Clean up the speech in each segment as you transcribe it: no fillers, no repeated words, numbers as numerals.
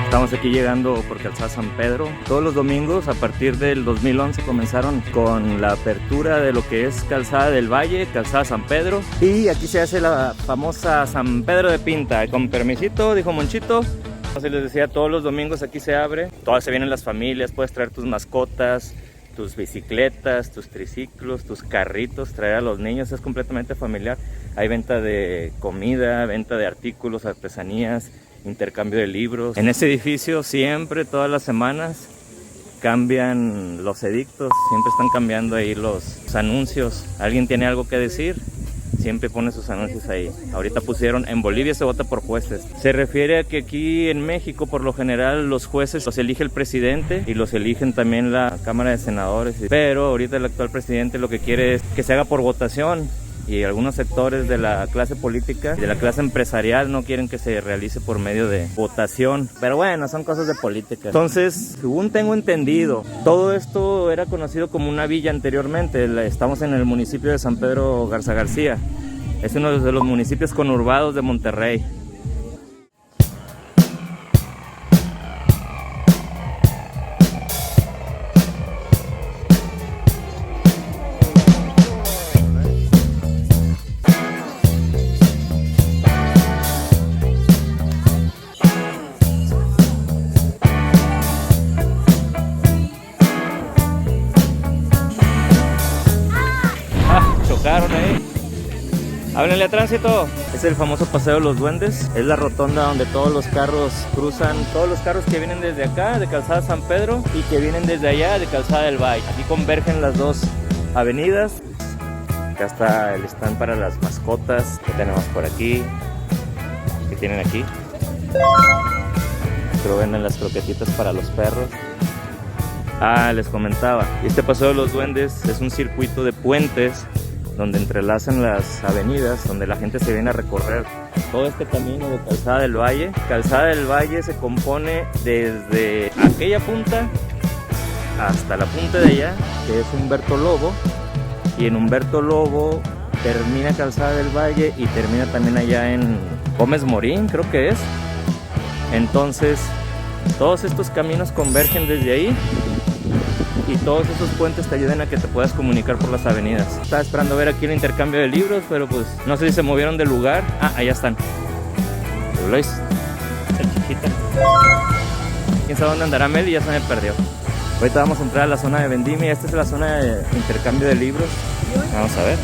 Estamos aquí llegando por Calzada San Pedro. Todos los domingos a partir del 2011 comenzaron con la apertura de lo que es Calzada del Valle, Calzada San Pedro. Y aquí se hace la famosa San Pedro de Pinta. Con permisito, dijo Monchito. Entonces les decía, todos los domingos aquí se abre. Todas se vienen las familias, puedes traer tus mascotas, tus bicicletas, tus triciclos, tus carritos, traer a los niños, es completamente familiar. Hay venta de comida, venta de artículos, artesanías, intercambio de libros. En ese edificio siempre, todas las semanas, cambian los edictos, siempre están cambiando ahí los anuncios. ¿Alguien tiene algo que decir? Siempre pone sus anuncios ahí. Ahorita pusieron, en Bolivia se vota por jueces. Se refiere a que aquí en México, por lo general, los jueces los elige el presidente y los eligen también la Cámara de Senadores. Pero ahorita el actual presidente lo que quiere es que se haga por votación. Y algunos sectores de la clase política y de la clase empresarial no quieren que se realice por medio de votación. Pero bueno, son cosas de política. Entonces, según tengo entendido, todo esto era conocido como una villa anteriormente. Estamos en el municipio de San Pedro Garza García. Es uno de los municipios conurbados de Monterrey. Ahí. Háblenle a tránsito. Es el famoso Paseo de los Duendes. Es la rotonda donde todos los carros cruzan. Todos los carros que vienen desde acá, de Calzada San Pedro, y que vienen desde allá, de Calzada del Valle. Aquí convergen las dos avenidas. Acá está el stand para las mascotas que tenemos por aquí. Que tienen aquí. Pero venden las croquetitas para los perros. Les comentaba. Este Paseo de los Duendes es un circuito de puentes donde entrelazan las avenidas, donde la gente se viene a recorrer todo este camino de Calzada del Valle. Calzada del Valle se compone desde aquella punta hasta la punta de allá, que es Humberto Lobo, y en Humberto Lobo termina Calzada del Valle y termina también allá en Gómez Morín, creo que es. Entonces, todos estos caminos convergen desde ahí. Y todos esos puentes te ayudan a que te puedas comunicar por las avenidas. Estaba esperando ver aquí el intercambio de libros, pero pues no sé si se movieron del lugar. Allá están. ¿Lo veis? Salchichita. Quién sabe dónde andará Mel y ya se me perdió. Ahorita vamos a entrar a la zona de vendimia. Esta es la zona de intercambio de libros. Vamos a ver.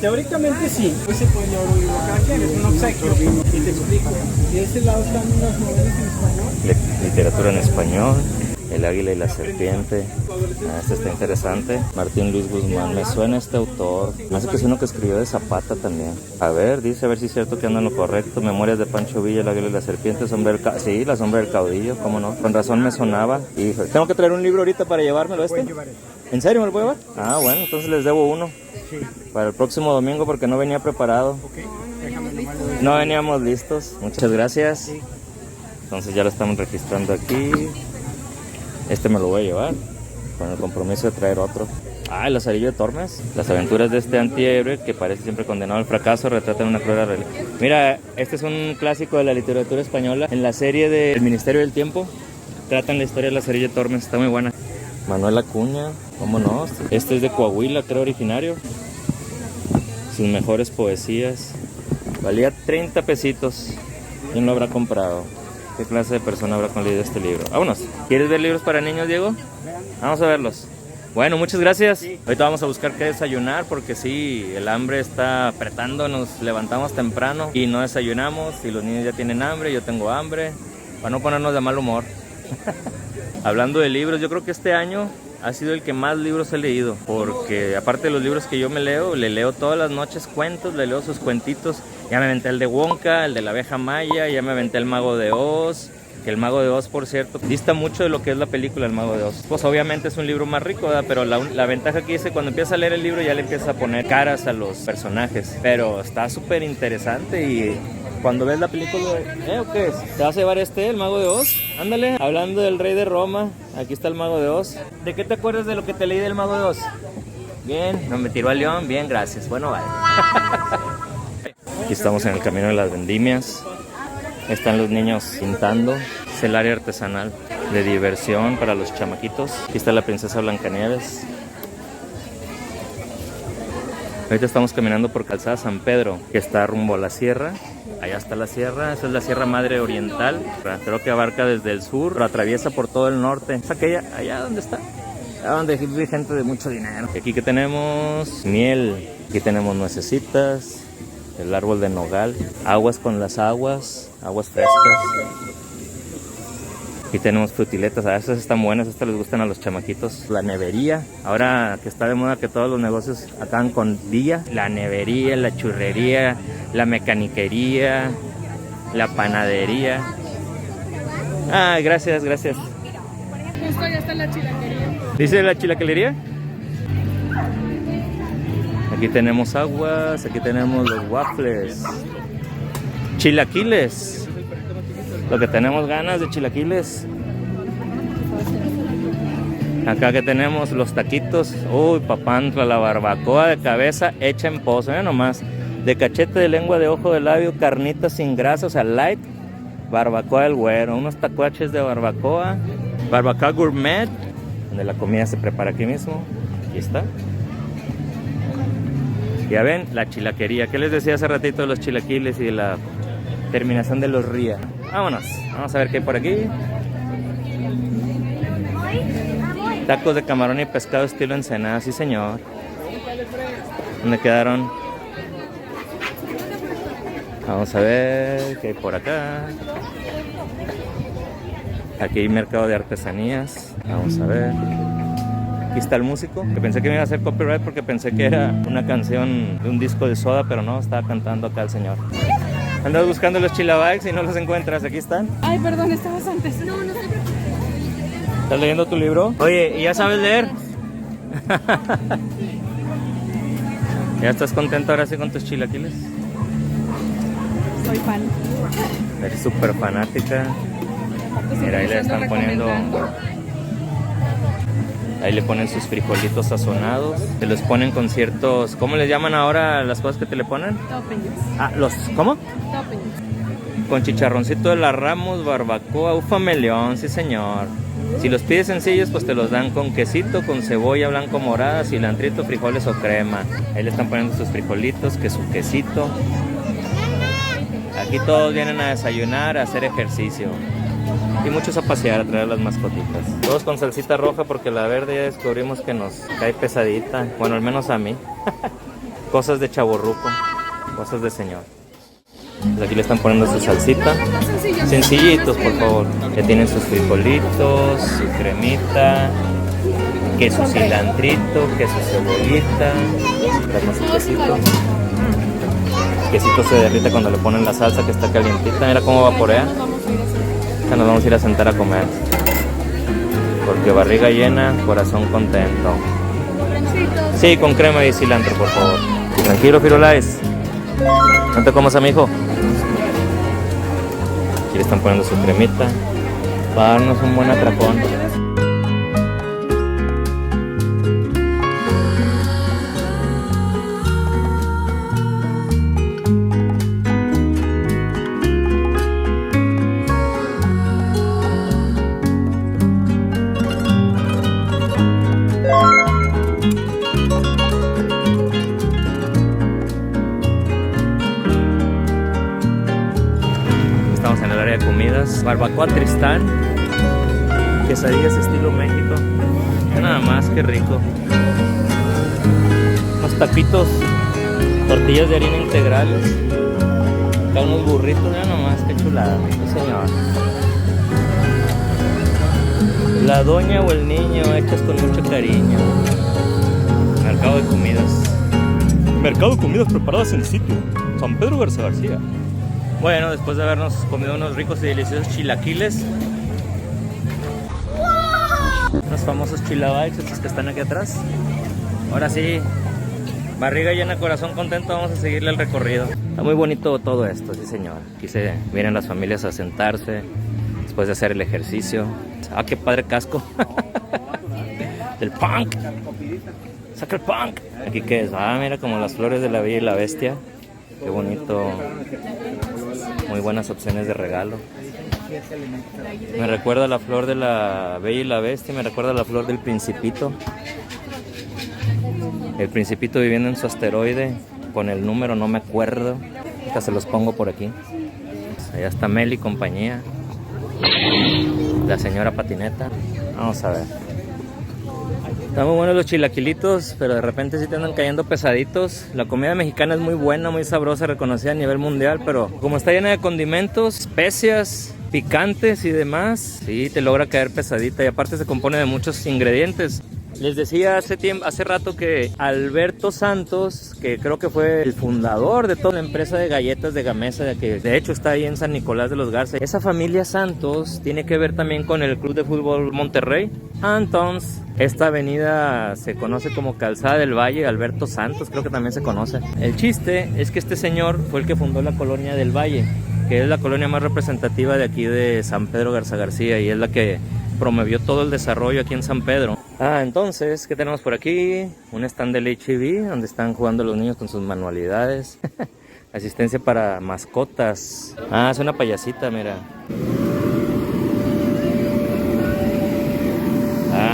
Teóricamente sí, pues se puede llevar un libro cada quien, es un obsequio. Y te explico. Y de este lado están unas novelas en español. Literatura en español. El águila y la serpiente. Este está interesante. Martín Luis Guzmán. Me suena este autor. Me hace que es uno que escribió de Zapata también. A ver si es cierto que anda en lo correcto. Memorias de Pancho Villa, el águila y la serpiente. Sí, la sombra del caudillo, cómo no. Con razón me sonaba. Hijo, tengo que traer un libro ahorita para llevármelo este. ¿En serio me lo puedo llevar? Bueno, entonces les debo uno. Sí. Para el próximo domingo porque no venía preparado. No veníamos listos. Muchas gracias. Entonces ya lo estamos registrando aquí. Este me lo voy a llevar, con el compromiso de traer otro. El Lazarillo de Tormes. Las aventuras de este antihéroe que parece siempre condenado al fracaso retratan una cruel realidad. Mira, este es un clásico de la literatura española. En la serie de El Ministerio del Tiempo tratan la historia de Lazarillo de Tormes, está muy buena. Manuel Acuña, ¿cómo no? Este es de Coahuila, creo, originario. Sus mejores poesías. Valía 30 pesitos. ¿Quién lo habrá comprado? ¿Qué clase de persona habrá leído este libro? Vámonos. ¿Quieres ver libros para niños, Diego? Vamos a verlos. Bueno, muchas gracias. Ahorita vamos a buscar qué desayunar porque sí, el hambre está apretando. Nos levantamos temprano y no desayunamos. Y los niños ya tienen hambre, yo tengo hambre. Para no ponernos de mal humor. Hablando de libros, yo creo que este año ha sido el que más libros he leído. Porque aparte de los libros que yo me leo, le leo todas las noches cuentos, le leo sus cuentitos. Ya me aventé el de Wonka, el de la abeja maya, ya me aventé el Mago de Oz. Que el Mago de Oz, por cierto, dista mucho de lo que es la película El Mago de Oz. Pues obviamente es un libro más rico, ¿verdad? Pero la ventaja que dice, cuando empiezas a leer el libro ya le empiezas a poner caras a los personajes. Pero está súper interesante y cuando ves la película, ¿o qué es? ¿Te vas a llevar el Mago de Oz? Ándale, hablando del rey de Roma, aquí está el Mago de Oz. ¿De qué te acuerdas de lo que te leí del Mago de Oz? Bien, no me tiró al león, bien, gracias. Bueno, vale. Aquí estamos en el camino de las vendimias. Están los niños pintando. Es el área artesanal de diversión para los chamaquitos. Aquí está la princesa Blancanieves. Ahorita estamos caminando por Calzada San Pedro, que está rumbo a la sierra. Allá está la sierra, esa es la Sierra Madre Oriental. Creo que abarca desde el sur, lo atraviesa por todo el norte. Es aquella, allá donde está, allá donde vive gente de mucho dinero. Y aquí que tenemos miel, aquí tenemos nuecesitas, el árbol de nogal, aguas con las aguas frescas. Aquí tenemos frutiletas, a esas están buenas, estas les gustan a los chamaquitos. La nevería, ahora que está de moda que todos los negocios acaban con día. La nevería, la churrería, la mecaniquería, la panadería. Ay, gracias, gracias. Justo allá está la chilaquería. ¿Dice la chilaquilería? Aquí tenemos aguas, aquí tenemos los waffles. Chilaquiles. Lo que tenemos ganas de chilaquiles. Acá que tenemos los taquitos. Uy, papantla, la barbacoa de cabeza hecha en pozo, nomás. De cachete, de lengua, de ojo, de labio, carnita sin grasa, o sea, light. Barbacoa del güero, unos tacuaches de barbacoa. Barbacoa gourmet, donde la comida se prepara aquí mismo. Aquí está. Ya ven, la chilaquería. ¿Qué les decía hace ratito de los chilaquiles y de la terminación de los ría? Vámonos, vamos a ver qué hay por aquí. Tacos de camarón y pescado estilo Ensenada, sí señor. ¿Dónde quedaron? Vamos a ver qué hay por acá. Aquí hay mercado de artesanías. Vamos a ver. Aquí está el músico, que pensé que me iba a hacer copyright porque pensé que era una canción de un disco de Soda, pero no, estaba cantando acá el señor. Andas buscando los chilabikes y no los encuentras, aquí están. Ay, perdón, estabas antes. No, no sé. ¿Estás leyendo tu libro? Oye, ¿y ya sabes leer? ¿Ya estás contento ahora sí con tus chilaquiles? Soy fan. Eres súper fanática. Mira, ahí le están poniendo... Ahí le ponen sus frijolitos sazonados. Se los ponen con ciertos... ¿Cómo les llaman ahora las cosas que te le ponen? Toppings. Ah, los... ¿Cómo? Toppings. Con chicharroncito de la Ramos, barbacoa, ufameleón, sí señor. Si los pides sencillos, pues te los dan con quesito, con cebolla blanco morada, cilantrito, frijoles o crema. Ahí le están poniendo sus frijolitos, que su quesito. Aquí todos vienen a desayunar, a hacer ejercicio. Y muchos a pasear, a traer las mascotitas. Todos con salsita roja porque la verde ya descubrimos que nos cae pesadita. Bueno, al menos a mí. Cosas de chavorruco, cosas de señor. Pues aquí le están poniendo su salsita. Sencillitos, por favor. Ya tienen sus frijolitos, su cremita, que su cilantrito, que su cebollita, más su quesito. El quesito se derrite cuando le ponen la salsa que está calientita. Mira cómo vaporea. Ya nos vamos a ir a sentar a comer. Porque barriga llena, corazón contento. Sí, con crema y cilantro, por favor. Tranquilo, Firulais. No te comas a mi hijo. Aquí le están poniendo su cremita para darnos un buen atracón. En el área de comidas, barbacoa Tristán, quesadillas estilo México, nada más, que rico. Unos taquitos, tortillas de harina integrales, acá unos burritos, ya nomás, qué chulada, sí señor. La doña o el niño hechas con mucho cariño. Mercado de comidas. Mercado de comidas preparadas en el sitio San Pedro Garza García. Bueno, después de habernos comido unos ricos y deliciosos chilaquiles, los famosos chilabikes, estos que están aquí atrás. Ahora sí, barriga llena, corazón contento, vamos a seguirle el recorrido. Está muy bonito todo esto, sí señor. Aquí se vienen las familias a sentarse después de hacer el ejercicio. Ah, qué padre casco. Del punk. Saca el punk. ¿Aquí qué es? Ah, mira como las flores de la Bella y la Bestia. Qué bonito. muy buenas opciones de regalo. Me recuerda la flor de la Bella y la Bestia, me recuerda la flor del Principito. El Principito viviendo en su asteroide, con el número no me acuerdo. Acá se los pongo por aquí. Allá está Mel y compañía. La señora Patineta. Vamos a ver. Están muy buenos los chilaquilitos, pero de repente sí te andan cayendo pesaditos. La comida mexicana es muy buena, muy sabrosa, reconocida a nivel mundial, pero como está llena de condimentos, especias, picantes y demás, sí te logra caer pesadita, y aparte se compone de muchos ingredientes. Les decía hace rato que Alberto Santos, que creo que fue el fundador de toda la empresa de galletas de Gamesa, que de hecho está ahí en San Nicolás de los Garza, esa familia Santos tiene que ver también con el Club de Fútbol Monterrey. Entonces, esta avenida se conoce como Calzada del Valle, Alberto Santos creo que también se conoce. El chiste es que este señor fue el que fundó la colonia del Valle, que es la colonia más representativa de aquí de San Pedro Garza García, y es la que promovió todo el desarrollo aquí en San Pedro. Entonces, ¿qué tenemos por aquí? Un stand del H-E-B, donde están jugando los niños con sus manualidades. Asistencia para mascotas. Es una payasita, mira.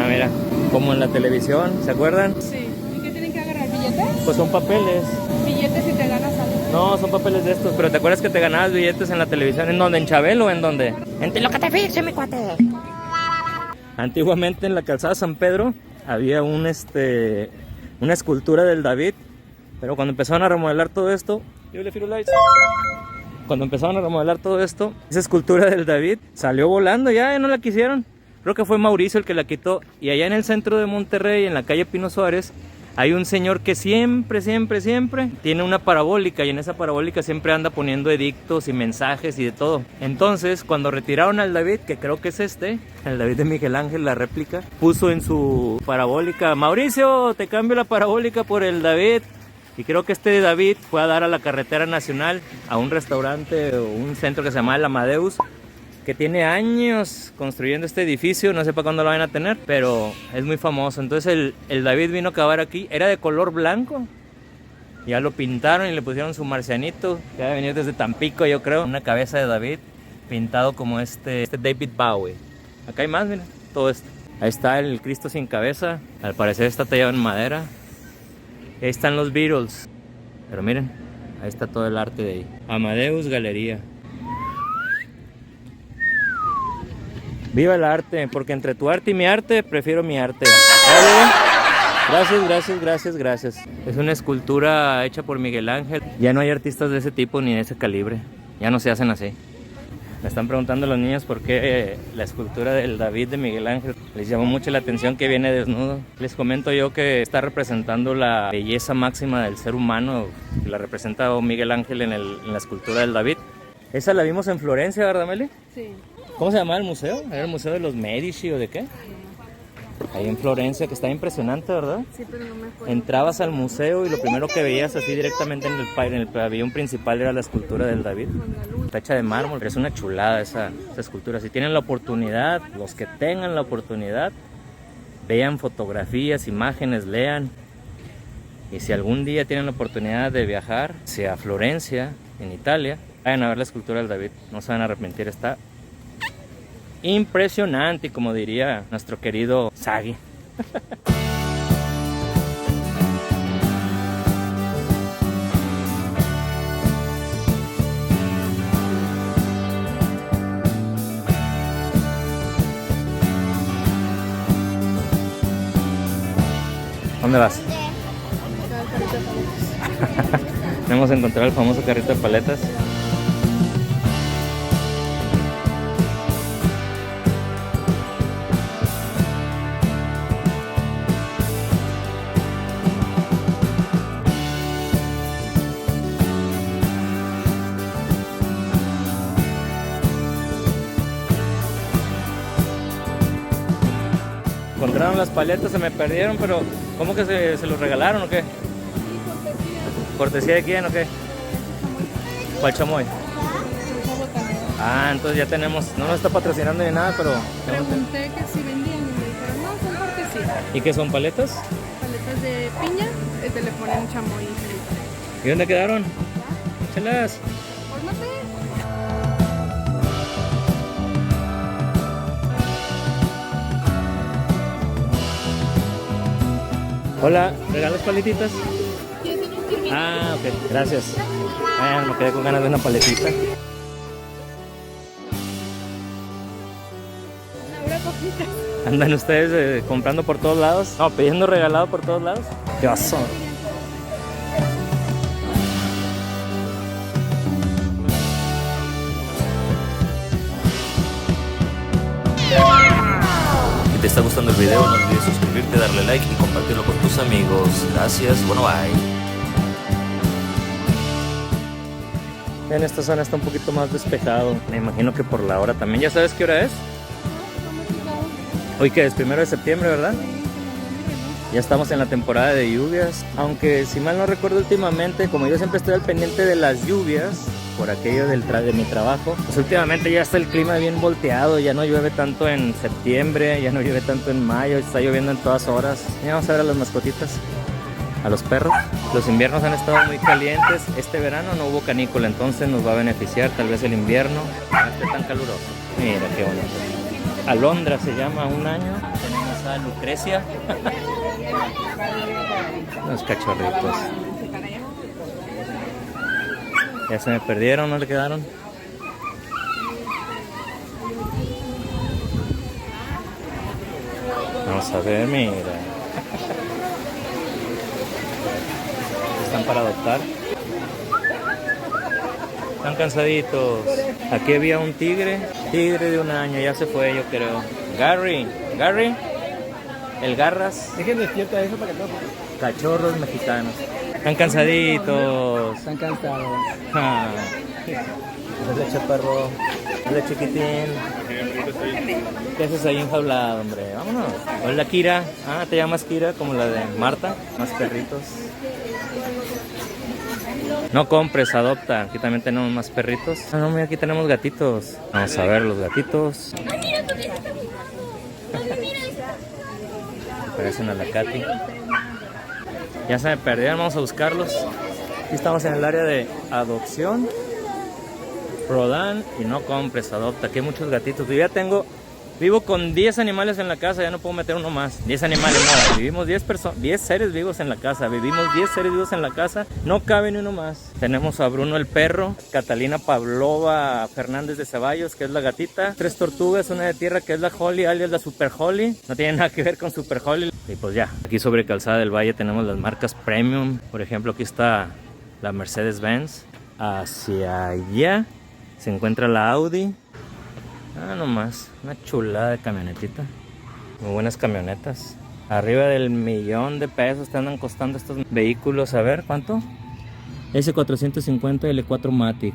Mira, como en la televisión, ¿se acuerdan? Sí. ¿Y qué tienen que agarrar? ¿Billetes? Pues son papeles. Billetes y te ganas algo. No, son papeles de estos, pero ¿te acuerdas que te ganabas billetes en la televisión? ¿En dónde? ¿En Chabelo o en dónde? En lo que te fijes, mi cuate. Antiguamente en la calzada San Pedro había una escultura del David, pero cuando empezaron a remodelar todo esto, esa escultura del David salió volando, ya no la quisieron. Creo que fue Mauricio el que la quitó, y allá en el centro de Monterrey, en la calle Pino Suárez, hay un señor que siempre tiene una parabólica, y en esa parabólica siempre anda poniendo edictos y mensajes y de todo. Entonces, cuando retiraron al David, que creo que es el David de Miguel Ángel, la réplica, puso en su parabólica: Mauricio, te cambio la parabólica por el David. Y creo que este David fue a dar a la carretera nacional, a un restaurante o un centro que se llama el Amadeus, que tiene años construyendo este edificio, no sé para cuándo lo van a tener, pero es muy famoso. Entonces el David vino a acabar aquí, era de color blanco, ya lo pintaron y le pusieron su marcianito, que debe venir desde Tampico, yo creo, una cabeza de David pintado como este David Bowie. Acá hay más, miren, todo esto. Ahí está el Cristo sin cabeza, al parecer está tallado en madera. Ahí están los Beatles, pero miren, ahí está todo el arte de ahí. Amadeus Galería. Viva el arte, porque entre tu arte y mi arte, prefiero mi arte. Gracias. Es una escultura hecha por Miguel Ángel. Ya no hay artistas de ese tipo ni de ese calibre. Ya no se hacen así. Me están preguntando los niños por qué la escultura del David de Miguel Ángel les llamó mucho la atención que viene desnudo. Les comento yo que está representando la belleza máxima del ser humano, que la representa Miguel Ángel en la escultura del David. Esa la vimos en Florencia, ¿verdad, Meli? Sí. ¿Cómo se llamaba el museo? ¿Era el Museo de los Medici o de qué? Ahí en Florencia, que está impresionante, ¿verdad? Sí, pero no me acuerdo. Entrabas al museo y lo primero que veías así directamente en el pabellón principal era la escultura del David. Está hecha de mármol, pero es una chulada esa escultura. Si tienen la oportunidad, los que tengan la oportunidad, vean fotografías, imágenes, lean. Y si algún día tienen la oportunidad de viajar hacia Florencia, en Italia, vayan a ver la escultura del David. No se van a arrepentir, está impresionante, como diría nuestro querido Sagi. ¿Dónde vas? Hemos encontrado el famoso carrito de paletas. Encontraron las paletas, se me perdieron, pero ¿cómo que se los regalaron o qué? ¿Cortesía de quién o qué? ¿Cuál chamoy? Entonces ya tenemos, no nos está patrocinando ni nada, pero... Pregunté que si vendían y me dijeron, no, son cortesía. ¿Y qué son, paletas? Paletas de piña, te le ponen chamoy y ¿Y dónde quedaron? Échalas. Fórmate. Hola, ¿regalas paletitas? Ah, ok, gracias. Me quedé con ganas de una paletita. Habrá poquitas. ¿Andan ustedes comprando por todos lados? No, pidiendo regalado por todos lados. ¡Qué oso! Si te está gustando el video, no olvides suscribirte, darle like y compartirlo con tus amigos. Gracias, bueno, bye. En esta zona está un poquito más despejado. Me imagino que por la hora también. ¿Ya sabes qué hora es? Hoy que es 1 de septiembre, ¿verdad? Ya estamos en la temporada de lluvias. Aunque si mal no recuerdo últimamente, como yo siempre estoy al pendiente de las lluvias, por aquello de mi trabajo, pues últimamente ya está el clima bien volteado. Ya no llueve tanto en septiembre, ya no llueve tanto en mayo, está lloviendo en todas horas. Ya vamos a ver a las mascotitas, a los perros. Los inviernos han estado muy calientes. Este verano no hubo canícula, entonces nos va a beneficiar tal vez el invierno. No esté tan caluroso. Mira qué bonito. Alondra se llama, 1 año. Tenemos a Lucrecia. Los cachorritos. Ya se me perdieron, ¿no le quedaron? Vamos a ver, mira. Están para adoptar. Están cansaditos. Aquí había un tigre de 1 año, ya se fue, yo creo. Gary, el Garras. Déjenme despierta eso para que todo. Cachorros mexicanos. Están cansaditos. Están cansados. Ah. Hola, chaparro. Hola, chiquitín. ¿Qué haces ahí enjaulado, hombre? Vámonos. Hola, Kira. Ah, te llamas Kira, como la de Marta. Más perritos. No compres, adopta. Aquí también tenemos más perritos. Ah, no, mira, aquí tenemos gatitos. Vamos a ver los gatitos. Parecen a la Katy. Ya se me perdieron, vamos a buscarlos. Aquí estamos en el área de adopción. Rodan y no compres, adopta. Aquí hay muchos gatitos. Yo ya vivo con 10 animales en la casa, ya no puedo meter uno más. 10 animales, no, vivimos 10 seres vivos en la casa. Vivimos 10 seres vivos en la casa, no cabe ni uno más. Tenemos a Bruno el perro, Catalina Pavlova Fernández de Ceballos, que es la gatita. 3 tortugas, una de tierra que es la Holly, alias la Super Holly. No tiene nada que ver con Super Holly. Y pues ya, aquí sobre Calzada del Valle tenemos las marcas premium. Por ejemplo, aquí está la Mercedes-Benz. Hacia allá se encuentra la Audi. Ah, nomás, una chulada de camionetita. Muy buenas camionetas. Arriba del $1,000,000 te andan costando estos vehículos. A ver, ¿cuánto? S450 L4 Matic.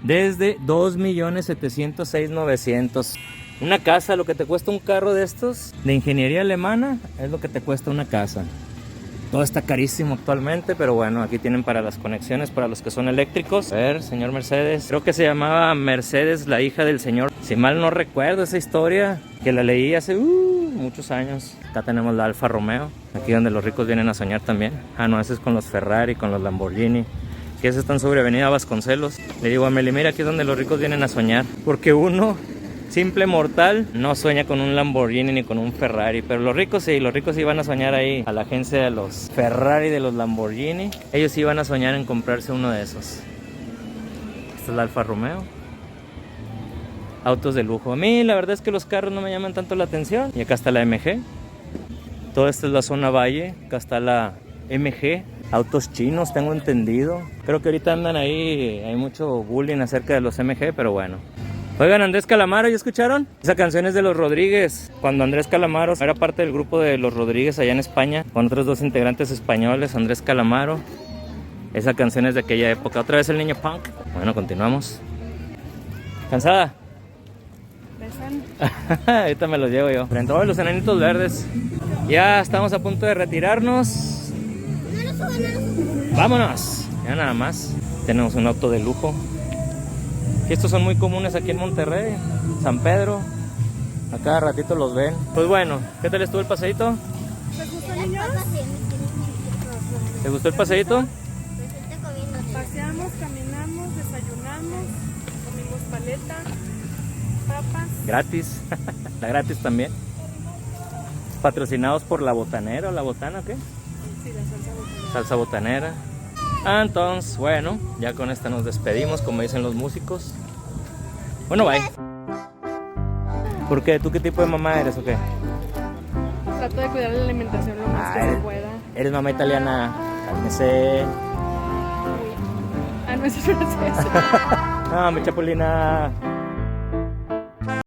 Desde $2,706,900. Una casa, lo que te cuesta un carro de estos, de ingeniería alemana, es lo que te cuesta una casa. Todo está carísimo actualmente, pero bueno, aquí tienen para las conexiones, para los que son eléctricos. A ver, señor Mercedes. Creo que se llamaba Mercedes, la hija del señor. Si mal no recuerdo esa historia, que la leí hace muchos años. Acá tenemos la Alfa Romeo, aquí donde los ricos vienen a soñar también. Ah, no, ese es con los Ferrari, con los Lamborghini. Que ese están sobre Avenida Vasconcelos. Le digo a Meli, mira, aquí es donde los ricos vienen a soñar. Porque uno, simple mortal, no sueña con un Lamborghini ni con un Ferrari. Pero los ricos sí van a soñar ahí a la agencia de los Ferrari, de los Lamborghini. Ellos sí van a soñar en comprarse uno de esos. Esta es la Alfa Romeo. Autos de lujo. A mí la verdad es que los carros no me llaman tanto la atención. Y acá está la MG. Toda esta es la zona Valle. Acá está la MG. Autos chinos, tengo entendido. Creo que ahorita andan ahí, hay mucho bullying acerca de los MG, pero bueno. Oigan, Andrés Calamaro, ¿ya escucharon? Esa canción es de Los Rodríguez. Cuando Andrés Calamaro era parte del grupo de Los Rodríguez allá en España, con otros 2 integrantes españoles, Andrés Calamaro. Esa canción es de aquella época. Otra vez el niño punk. Bueno, continuamos. ¿Cansada? Besan. Ahorita me los llevo yo. Frente a los enanitos verdes. Ya estamos a punto de retirarnos. Vámonos. Ya nada más. Tenemos un auto de lujo. Estos son muy comunes aquí en Monterrey, San Pedro. A cada ratito los ven. Pues bueno, ¿qué tal estuvo el paseíto? ¿Les gustó, niños? ¿Te gustó el paseíto? Paseamos, caminamos, desayunamos, comimos paleta, papas. Gratis. La gratis también. Patrocinados por La Botanera o La Botana, ¿qué? Sí, la salsa botanera. Salsa botanera. Entonces, bueno, ya con esta nos despedimos, como dicen los músicos. Bueno, bye. ¿Por qué? ¿Tú qué tipo de mamá eres o qué? Trato de cuidar la alimentación lo más que se pueda. Eres mamá italiana. Cálmese. Ah, no, eso es francés. No, mi chapulina.